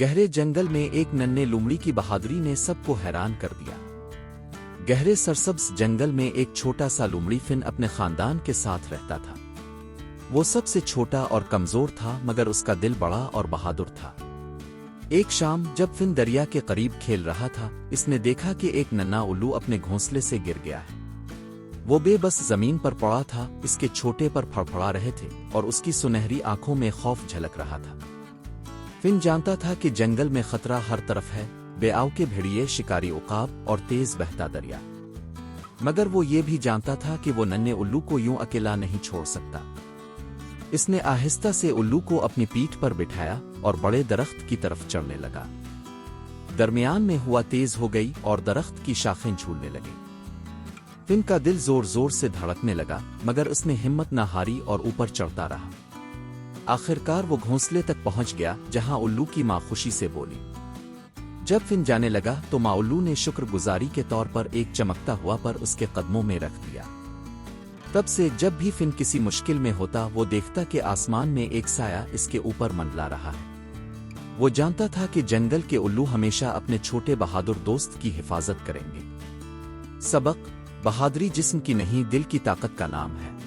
گہرے جنگل میں ایک ننھے لومڑی کی بہادری نے سب کو حیران کر دیا۔ گہرے سرسبز جنگل میں ایک چھوٹا سا لومڑی فن اپنے خاندان کے ساتھ رہتا تھا۔ وہ سب سے چھوٹا اور کمزور تھا، مگر اس کا دل بڑا اور بہادر تھا۔ ایک شام جب فن دریا کے قریب کھیل رہا تھا، اس نے دیکھا کہ ایک ننھا الو اپنے گھونسلے سے گر گیا ہے۔ وہ بے بس زمین پر پڑا تھا، اس کے چھوٹے پر پھڑپڑا رہے تھے اور اس کی سنہری آنکھوں میں خوف جھلک رہا تھا۔ فن جانتا تھا کہ جنگل میں خطرہ ہر طرف ہے، بے آو کے بھیڑیے، شکاری عقاب اور تیز بہتا دریا، مگر وہ یہ بھی جانتا تھا کہ وہ ننھے الو کو یوں اکیلا نہیں چھوڑ سکتا۔ اس نے آہستہ سے الو کو اپنی پیٹھ پر بٹھایا اور بڑے درخت کی طرف چڑھنے لگا۔ درمیان میں ہوا تیز ہو گئی اور درخت کی شاخیں جھولنے لگیں۔ فن کا دل زور زور سے دھڑکنے لگا، مگر اس نے ہمت نہ ہاری اور اوپر چڑھتا رہا۔ آخرکار وہ گھونسلے تک پہنچ گیا، جہاں الو کی ماں خوشی سے بولی۔ جب فن جانے لگا تو ماں الو نے شکر گزاری کے طور پر ایک چمکتا ہوا پر اس کے قدموں میں رکھ دیا۔ تب سے جب بھی فن کسی مشکل میں ہوتا، وہ دیکھتا کہ آسمان میں ایک سایہ اس کے اوپر منڈلا رہا ہے۔ وہ جانتا تھا کہ جنگل کے الو ہمیشہ اپنے چھوٹے بہادر دوست کی حفاظت کریں گے۔ سبق: بہادری جسم کی نہیں، دل کی طاقت کا نام ہے۔